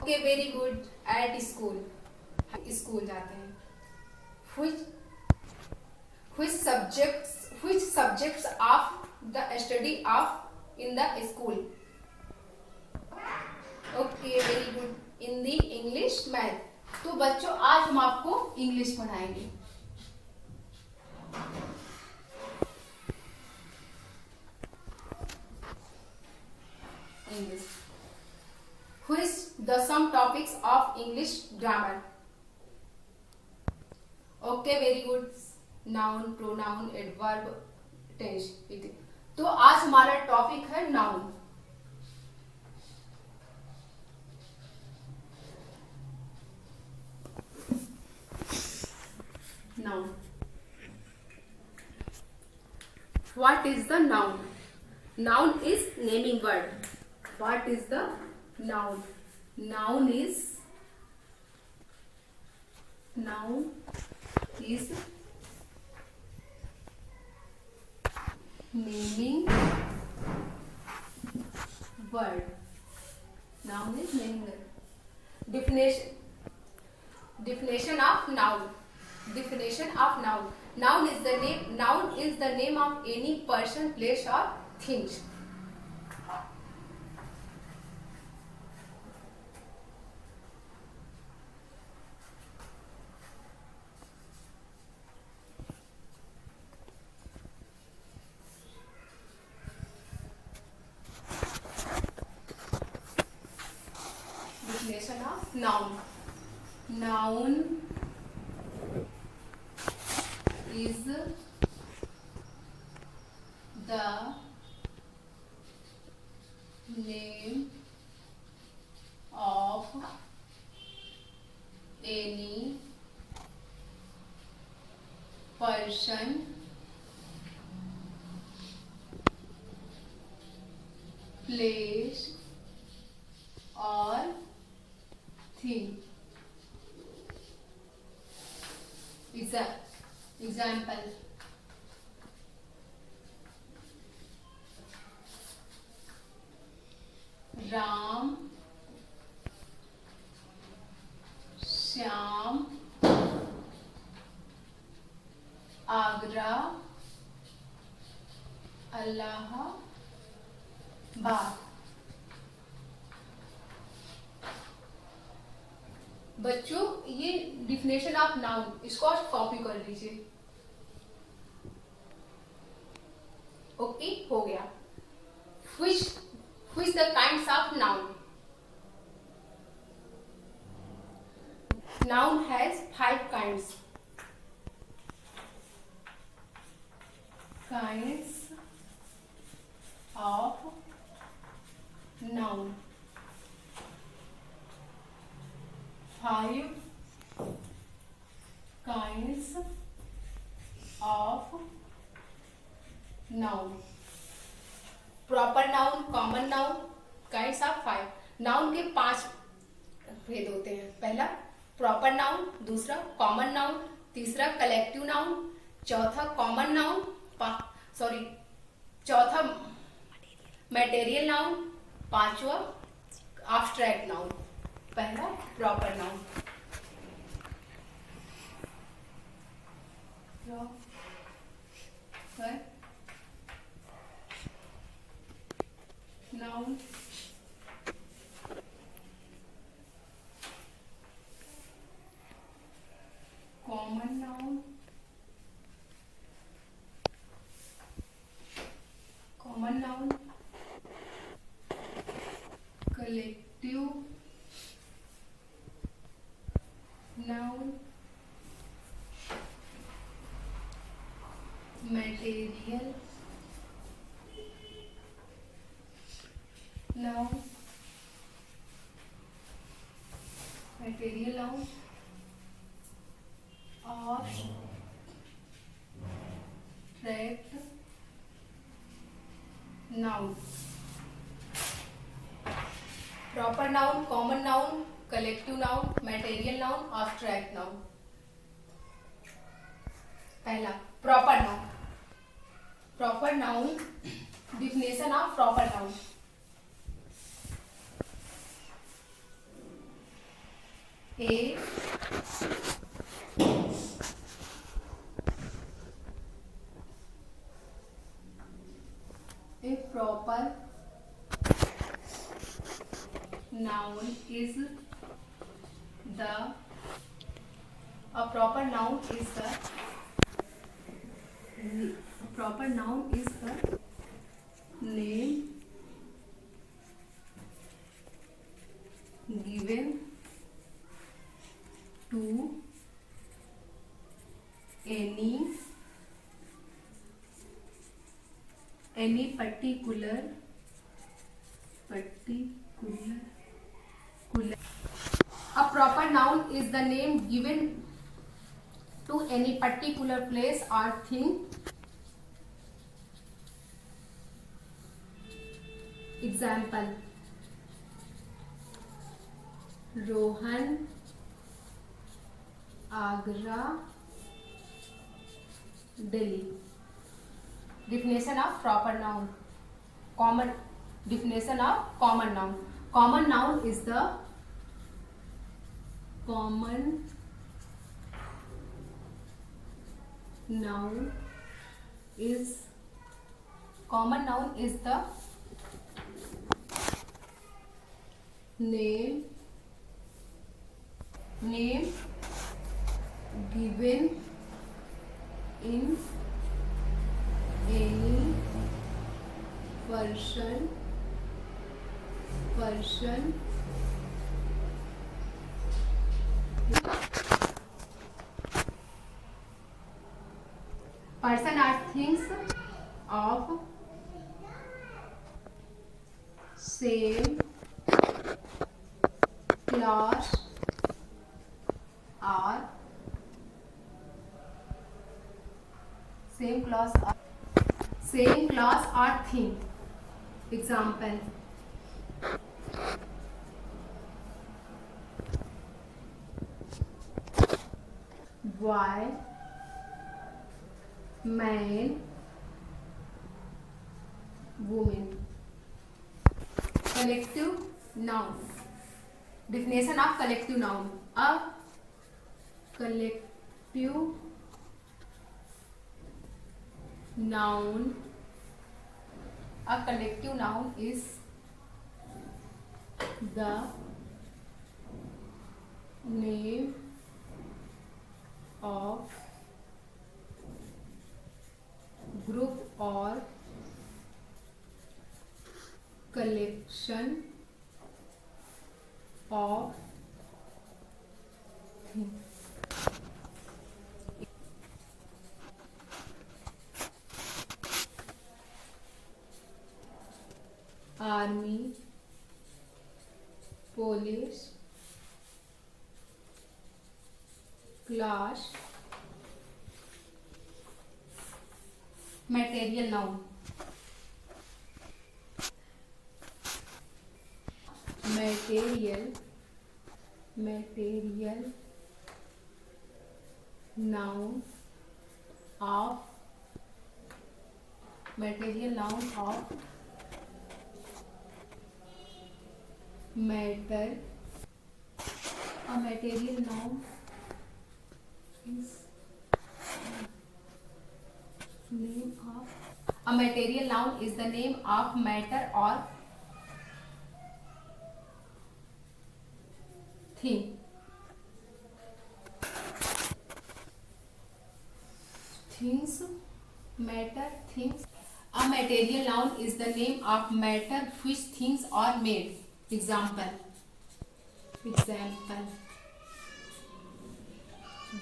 Okay very good. At school, school जाते हैं। which subjects of the study of in the school? Okay very good. Hindi, English, math. तो बच्चों आज हम आपको इंग्लिश पढ़ाएंगे। English. Which the some topics of English grammar? Okay, very good. Noun, pronoun, adverb, tense. तो आज हमारा टॉपिक है noun. Noun. What is the noun? Noun is naming word. What is the noun? Noun is naming word. Noun is naming word. Definition of noun. Definition of noun. Noun is the name. Noun is the name of any person, place, or things. Definition of noun. Noun is the name of any person, place, or thing. Example. Ram, Shyam, Agra, Allahabad। बच्चों ये definition of noun, इसको आप copy कर लीजिए। Okay हो गया। which the kinds of noun? Noun has 5 kinds. Kinds of noun. 5 kinds of noun. Proper noun, common noun, kinds of 5। Noun के 5 भेद होते हैं। पहला प्रॉपर नाउन, दूसरा कॉमन नाउन, तीसरा कलेक्टिव नाउन, चौथा कॉमन नाउन, चौथा मटेरियल नाउन, पांचवा एब्स्ट्रैक्ट नाउन। पहला proper noun. Noun, common noun, collective noun, material noun, abstract noun। Proper noun, common noun, collective noun, material noun, abstract noun. पहला proper noun. Proper noun, definition of proper noun. A proper noun is the a proper noun is the proper noun is the name given to any particular a proper noun is the name given to any particular place or thing. Example: Rohan, Agra, Delhi. Definition of proper noun. Common definition of common noun. Common noun is the common noun is the name given in any person or things of same class or thing. Example: boy, man, woman. Collective noun. Definition of collective noun. A collective noun is the name of group or collection of things. Army, police, class. Material noun. Material noun of matter. A material noun is name of a material noun is the name of matter or thing. Things, matter, things. A material noun is the name of matter which things are made. Example: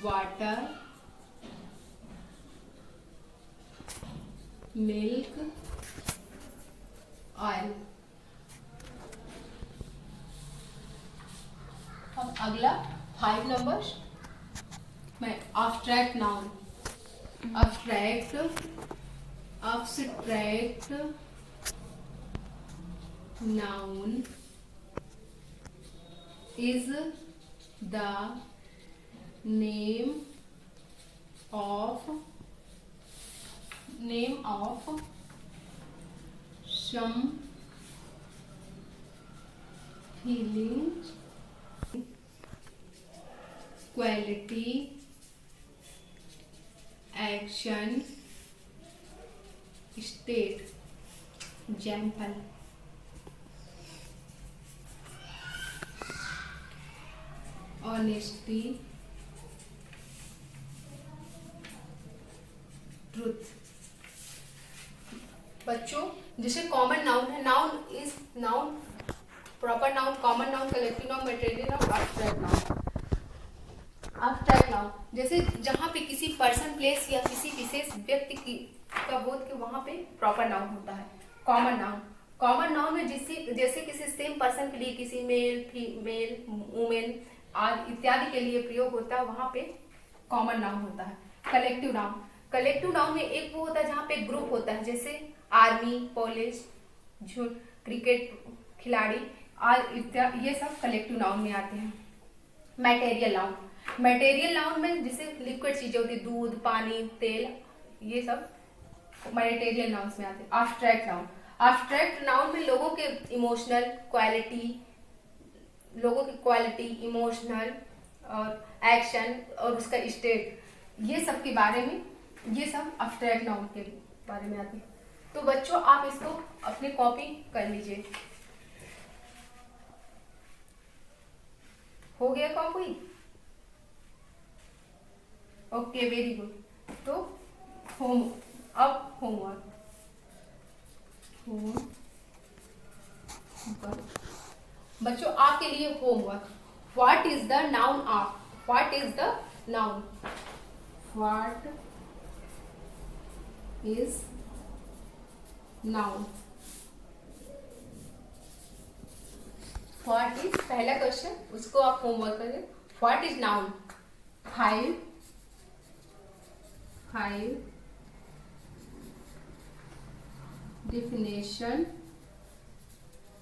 water, milk, oil. अब अगला 5 numbers में abstract noun. Abstract noun is the name of some feeling quality, action, state. Example, honesty, truth. बच्चों, जैसे common noun है, noun is noun, proper noun, common noun, collective noun, material noun, abstract noun. Abstract noun जैसे जहाँ पे किसी person, place या किसी विशेष व्यक्ति की का बोध के वहाँ पे प्रॉपर नाउन होता है। कॉमन नाउन, कॉमन नाउन में जैसे किसी सेम पर्सन के लिए किसी मेल, फीमेल, वुमेन आदि इत्यादि के लिए प्रयोग होता है, वहाँ पे कॉमन नाउन होता है। कलेक्टिव नाउन, कलेक्टिव नाउन में एक वो होता है जहाँ पे ग्रुप होता है, जैसे आर्मी, पुलिस, क्रिकेट खिलाड़ी आदि इत्यादि, ये सब कलेक्टिव नाउन में आते हैं। मटेरियल नाउन, मटेरियल नाउन में जैसे लिक्विड चीजें होती है, दूध, पानी, तेल, ये सब मटेरियल नाउन में आते हैं। एब्स्ट्रैक्ट नाउन, एब्स्ट्रैक्ट नाउन में लोगों के इमोशनल क्वालिटी, इमोशनल और एक्शन और उसका स्टेट, ये सब के बारे में, ये सब एब्स्ट्रैक्ट नाउन के बारे में आते हैं। तो बच्चों, आप इसको अपनी कॉपी कर लीजिए। हो गया कॉपी? Okay, very good. तो होमवर्क बच्चों, आपके लिए homework. What is the noun of, what is the noun, what is noun, what is, पहला क्वेश्चन, उसको आप होमवर्क करें। What is noun? Five definition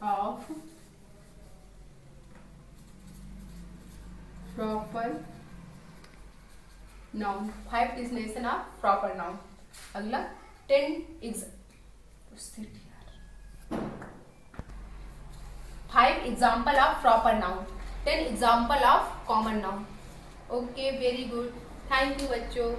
of proper noun, 5 definition of proper noun। अगला 5 example of proper noun, 10 example of common noun। Okay, very good, thank you बच्चों।